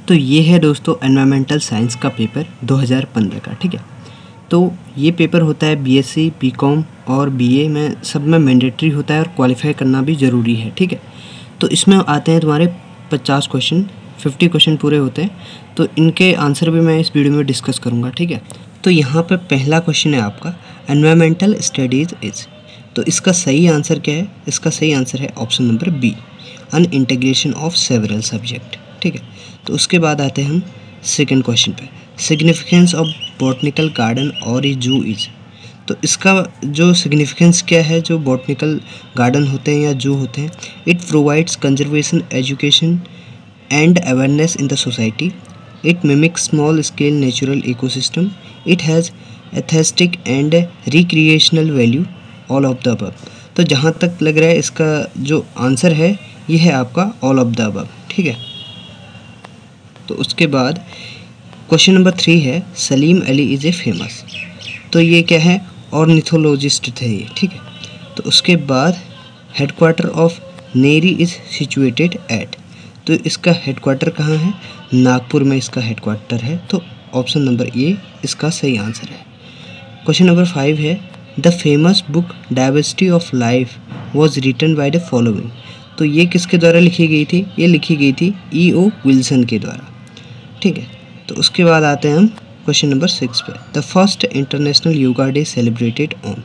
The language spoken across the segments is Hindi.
तो ये है दोस्तों एनवायरमेंटल साइंस का पेपर 2015 का। ठीक है, तो ये पेपर होता है बीएससी, बीकॉम और बीए में, सब में मैंडेटरी होता है और क्वालिफाई करना भी ज़रूरी है। ठीक है, तो इसमें आते हैं तुम्हारे 50 क्वेश्चन, 50 क्वेश्चन पूरे होते हैं। तो इनके आंसर भी मैं इस वीडियो में डिस्कस करूँगा। ठीक है, तो यहाँ पर पहला क्वेश्चन है आपका, एनवायरमेंटल स्टडीज़ इज। तो इसका सही आंसर क्या है? इसका सही आंसर है option number B, an integration of several subject. ठीक है, तो उसके बाद आते हैं हम सेकंड क्वेश्चन पे, सिग्निफिकेंस ऑफ बॉटनिकल गार्डन और ए जू इज। तो इसका जो सिग्निफिकेंस क्या है, जो बॉटनिकल गार्डन होते हैं या जू होते हैं, it provides conservation, education and awareness in the society, it mimics small scale natural ecosystem, it has aesthetic and recreational value, all of the above. तो जहाँ तक लग रहा है इसका जो आंसर है ये है आपका ऑल ऑफ द अबव। ठीक है, तो उसके बाद क्वेश्चन नंबर 3 है, Salim Ali is a famous. तो ये क्या है? ऑर्निथोलॉजिस्ट थे ये। ठीक है, तो उसके बाद headquarter of Neri is situated at. तो इसका हेडक्वार्टर कहाँ है? नागपुर में इसका हेडक्वार्टर है। तो ऑप्शन नंबर ए इसका सही आंसर है। क्वेश्चन नंबर 5 है, the famous book diversity of life was written by the following. तो ये किसके द्वारा लिखी गई थी? ये लिखी गई थी E.O. विल्सन के द्वारा। ठीक है, तो उसके बाद आते हैं हम क्वेश्चन नंबर 6 पे, the first international yoga day celebrated on.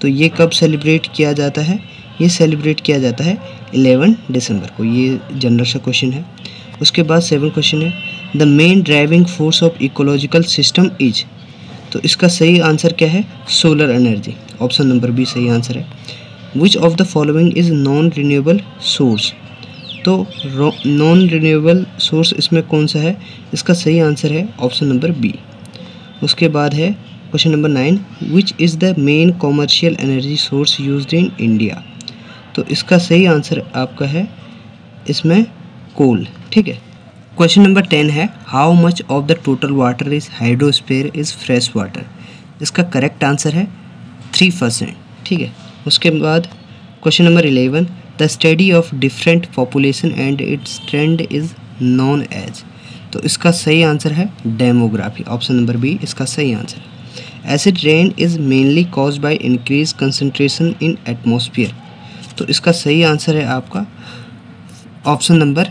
तो ये कब सेलिब्रेट किया जाता है? ये सेलिब्रेट किया जाता है 11 दिसंबर को। ये जनरल सा क्वेश्चन है। उसके बाद 7 क्वेश्चन है, the main driving force of ecological system is. तो इसका सही आंसर क्या है? Solar energy. Option number B सही आंसर है। Which of the following is non renewable source. तो नॉन रिन्यूएबल सोर्स इसमें कौन सा है? इसका सही आंसर है ऑप्शन नंबर बी। उसके बाद है question number 9, which is the main commercial energy source used in India. तो इसका सही आंसर आपका है इसमें कोल। ठीक है, क्वेश्चन नंबर 10 है, how much of the total water is hydrosphere is fresh water. इसका करेक्ट आंसर है 3%। ठीक है, उसके बाद question number 11, the study of different population and its trend is known as. तो इसका सही आंसर है डेमोग्राफी। ऑप्शन नंबर बी इसका सही आंसर है। Acid rain is mainly cause by increase concentration in atmosphere. तो इसका सही आंसर है आपका ऑप्शन नंबर,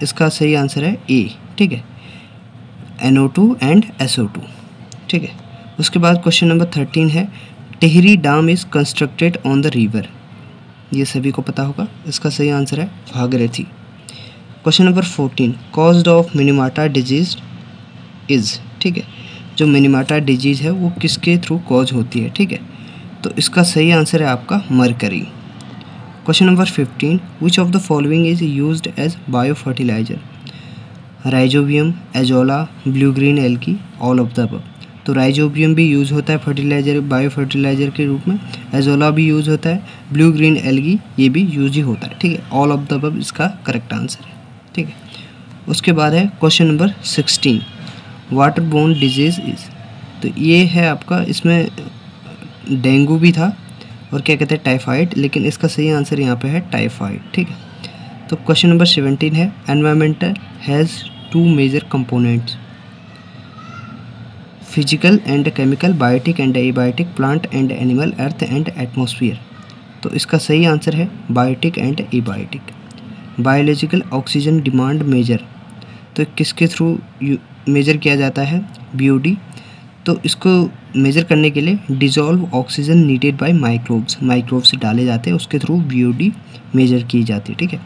इसका सही आंसर है ए। ठीक है, NO2 एंड SO2। ठीक है, उसके बाद क्वेश्चन नंबर 13 है, Tehri dam is constructed on the river. ये सभी को पता होगा। इसका सही आंसर है Bhagirathi. Question number 14, caused of मिनीमाटा disease is. ठीक है, जो मिनीमाटा डिजीज है वो किसके थ्रू कॉज होती है? ठीक है, तो इसका सही आंसर है आपका mercury. Question number 15, which of the following is used as bio fertilizer. Rhizobium, azolla, blue green algae, all of the above. तो राइजोबियम भी यूज़ होता है फर्टिलाइजर, बायो फर्टिलाइजर के रूप में, एजोला भी यूज़ होता है, ब्लू ग्रीन एल्गी ये भी यूज ही होता है। ठीक है, ऑल ऑफ द अबव इसका करेक्ट आंसर है। ठीक है, उसके बाद है question number 16, water borne disease is. तो ये है आपका, इसमें डेंगू भी था और क्या कहते हैं टाइफाइड, लेकिन इसका सही आंसर यहाँ पे है टाइफाइड। ठीक है, तो क्वेश्चन नंबर 17 है, environmental has 2 major components, physical and chemical, biotic and abiotic, plant and animal, earth and atmosphere. तो इसका सही आंसर है biotic and abiotic. Biological oxygen demand major, तो किसके थ्रू मेजर किया जाता है? BOD। तो इसको मेजर करने के लिए dissolve oxygen needed by microbes डाले जाते हैं, उसके थ्रू BOD मेजर की जाती है। ठीक है,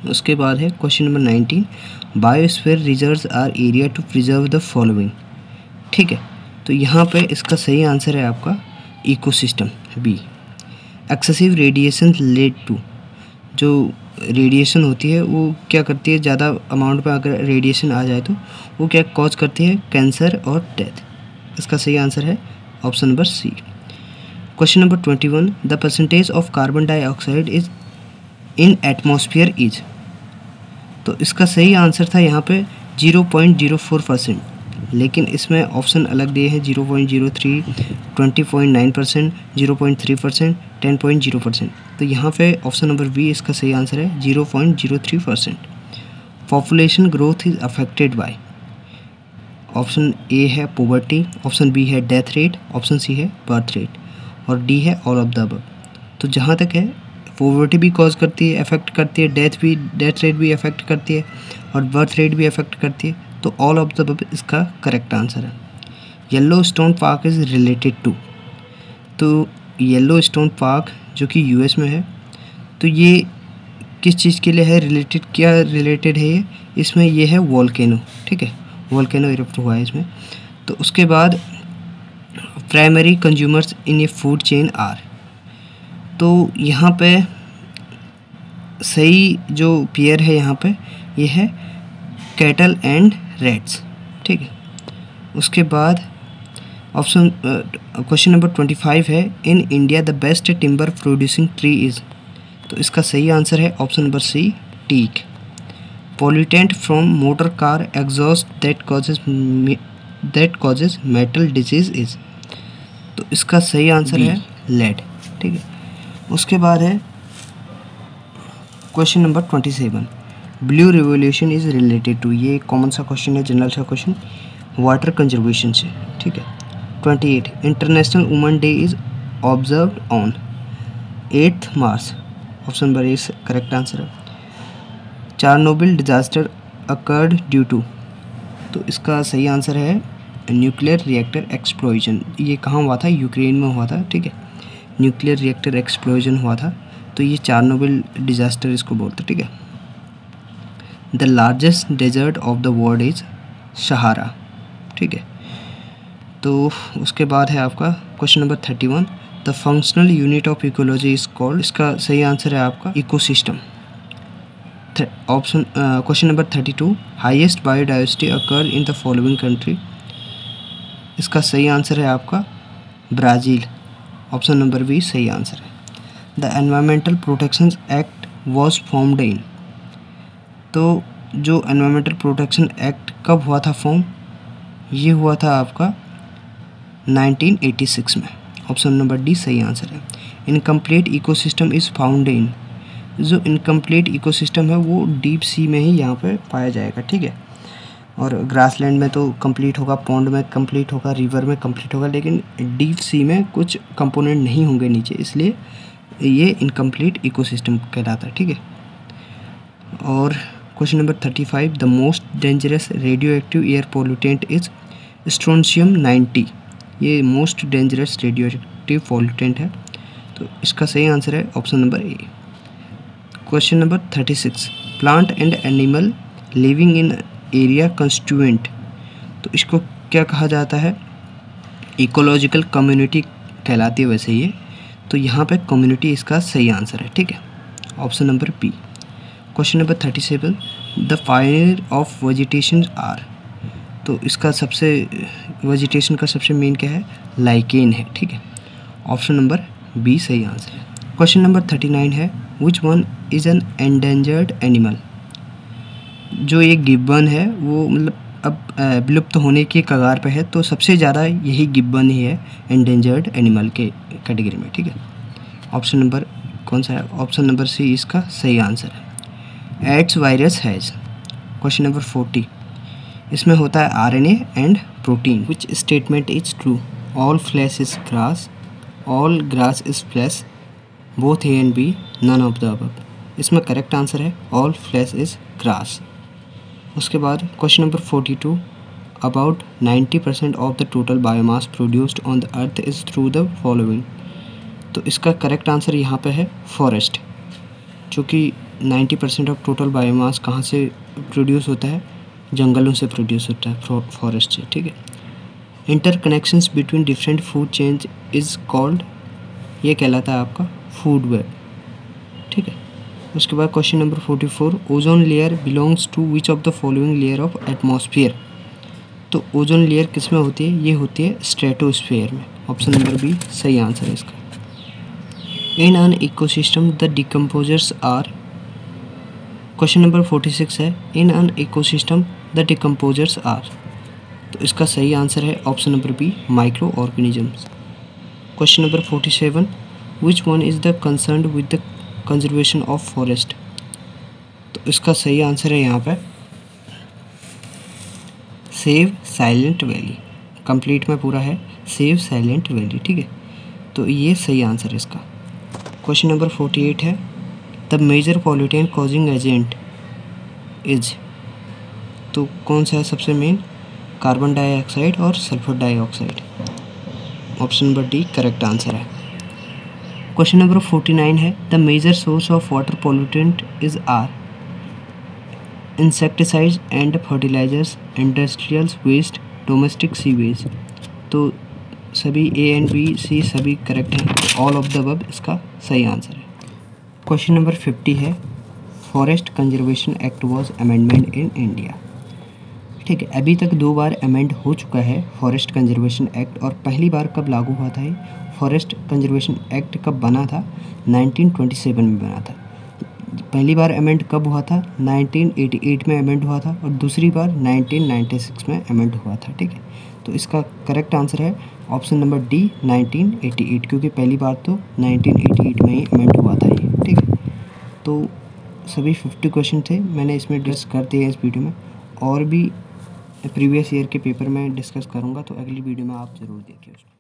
उसके बाद है question number 19, biosphere reserves are area to preserve the following. ठीक है, तो यहाँ पे इसका सही आंसर है आपका ecosystem B। Excessive radiation led to, जो रेडिएशन होती है वो क्या करती है, ज़्यादा अमाउंट में अगर रेडिएशन आ जाए तो वो क्या कॉज करती है? कैंसर और डेथ। इसका सही आंसर है option number C। Question number 21, the percentage of carbon dioxide is in atmosphere is. तो इसका सही आंसर था यहाँ पे 0.04%, लेकिन इसमें ऑप्शन अलग दिए हैं, 0.03, 20.9%, 0.3%, 10.0%। तो यहाँ पे ऑप्शन नंबर बी इसका सही आंसर है 0.03%। Population growth is affected by. Option A है पॉवर्टी, ऑप्शन बी है डेथ रेट, ऑप्शन सी है बर्थ रेट और डी है ऑल ऑफ द अबव। तो जहाँ तक है पॉवर्टी भी कॉज करती है, अफेक्ट करती है, डेथ रेट भी अफेक्ट करती है और बर्थ रेट भी अफेक्ट करती है, तो ऑल ऑफ द अबव इसका करेक्ट आंसर है। Yellowstone park is related to, तो येलो स्टोन पार्क जो कि यूएस में है, तो ये किस चीज़ के लिए है रिलेटेड, क्या रिलेटेड है ये, इसमें ये है वोल्केनो, ठीक है, वोल्केनो इरप्ट हुआ है इसमें। तो उसके बाद primary consumers in a food chain are, तो यहाँ पे सही जो पेयर है यहाँ पे ये है कैटल एंड रेट्स, ठीक है। उसके बाद ऑप्शन क्वेश्चन नंबर 25 है in India the best timber producing tree is, तो इसका सही आंसर है option number C teak. Pollutant from motor car exhaust that causes metal disease is, तो इसका सही आंसर है लेड, ठीक है। उसके बाद है question number 27 blue revolution is related to, ये कॉमन सा क्वेश्चन है, जनरल सा क्वेश्चन, वाटर कंजर्वेशन से, ठीक है। 28 international women day is observed on 8 March, option number A correct answer है। Chernobyl disaster occurred due to, तो इसका सही आंसर है न्यूक्लियर रिएक्टर एक्सप्लोजन। ये कहाँ हुआ था, यूक्रेन में हुआ था, ठीक है, न्यूक्लियर रिएक्टर एक्सप्लोजन हुआ था, तो ये चार्नोबिल डिजास्टर इसको बोलते, ठीक है। The largest desert of the world is Sahara, ठीक है। तो उसके बाद है आपका question number 31 the functional unit of ecology is called, इसका सही आंसर है आपका ecosystem. Option question number 32 highest biodiversity occur in the following country, इसका सही आंसर है आपका ब्राज़ील, ऑप्शन नंबर बी सही आंसर है। The environmental protection act was formed in, तो जो एनवायरमेंटल प्रोटेक्शन एक्ट कब हुआ था फॉर्म, ये हुआ था आपका 1986 में, ऑप्शन नंबर डी सही आंसर है। Incomplete ecosystem is found in, जो इनकम्प्लीट इकोसिस्टम है वो डीप सी में ही यहाँ पे पाया जाएगा, ठीक है। और ग्रासलैंड में तो कंप्लीट होगा, पॉन्ड में कंप्लीट होगा, रिवर में कंप्लीट होगा, लेकिन डीप सी में कुछ कंपोनेंट नहीं होंगे नीचे, इसलिए ये इनकम्प्लीट इकोसिस्टम कहलाता है, ठीक है। और question number 35 the most dangerous radio active air pollutant is strontium 90, ये most dangerous radio active pollutant है, तो इसका सही आंसर है option number A. Question number 36 plant and animal living in area constituent, तो इसको क्या कहा जाता है, इकोलॉजिकल कम्युनिटी कहलाती है वैसे ये, तो यहाँ पे कम्युनिटी इसका सही आंसर है, ठीक है, option number B. Question number 37 the pioneer of vegetation are, तो इसका सबसे वेजिटेशन का सबसे मेन क्या है, लाइकेन है, ठीक है, ऑप्शन नंबर बी सही आंसर है। क्वेश्चन नंबर 39 है विच one is an endangered animal, जो एक गिब्बन है वो मतलब अब विलुप्त होने के कगार पे है, तो सबसे ज़्यादा यही गिब्बन ही है एंडेंजर्ड एनिमल के कैटेगरी में, ठीक है। ऑप्शन नंबर कौन सा है, ऑप्शन नंबर सी इसका सही आंसर है। AIDS virus has, question number 40 इसमें होता है RNA and protein, which statement is true, all flesh is grass, all grass is flesh, both A and B, none of the above, इसमें करेक्ट आंसर है ऑल फ्लैश इज ग्रास। उसके बाद question number 42 about 90% of the total biomass produced on the earth is through the following, तो इसका करेक्ट आंसर यहाँ पे है फॉरेस्ट, चूँकि 90% ऑफ टोटल बायोमास कहाँ से प्रोड्यूस होता है, जंगलों से प्रोड्यूस होता है, फॉरेस्ट से, ठीक है। Interconnections between different food chains is called, ये कहलाता है आपका फूड वेब, ठीक है। उसके बाद question number 44 ozone layer belongs to which of the following layer of atmosphere, तो ओजोन लेयर किस में होती है, ये होती है स्ट्रेटोस्फेयर में, ऑप्शन नंबर बी सही आंसर है इसका। In an ecosystem the decomposers are, question number 46 है in an ecosystem the decomposers are, तो इसका सही आंसर है option number B micro organisms. Question number 47 which one is the concerned with the conservation of forest, तो इसका सही आंसर है यहाँ पे सेव साइलेंट वैली, कंप्लीट में पूरा है सेव साइलेंट वैली, ठीक है। तो ये सही आंसर है इसका। क्वेश्चन नंबर 48 है the major pollutant causing agent is, तो कौन सा है सबसे मेन, कार्बन डाइऑक्साइड और sulphur dioxide. Option number D correct answer है। क्वेश्चन नंबर 49 है the major source of water pollutant is are, insecticides and fertilisers, industrial waste, domestic sewage. तो सभी ए एंड बी सी सभी करेक्ट हैं, ऑल ऑफ द अबव इसका सही आंसर है। क्वेश्चन नंबर 50 है forest conservation act was amendment in India, ठीक है। अभी तक 2 बार अमेंड हो चुका है फॉरेस्ट कंजर्वेशन एक्ट, और पहली बार कब लागू हुआ था ये फॉरेस्ट कंजर्वेशन एक्ट कब बना था, 1927 में बना था। पहली बार अमेंड कब हुआ था, 1988 में अमेंड हुआ था, और दूसरी बार 1996 में अमेंड हुआ था, ठीक है। तो इसका करेक्ट आंसर है ऑप्शन नंबर डी 1988, क्योंकि पहली बार तो 1988 में ही अमेंड हुआ था ये, ठीक है। तो सभी 50 क्वेश्चन थे, मैंने इसमें डिस्कस कर दिया इस वीडियो में, और भी प्रीवियस ईयर के पेपर में डिस्कस करूँगा, तो अगली वीडियो में आप ज़रूर देखिए उसको।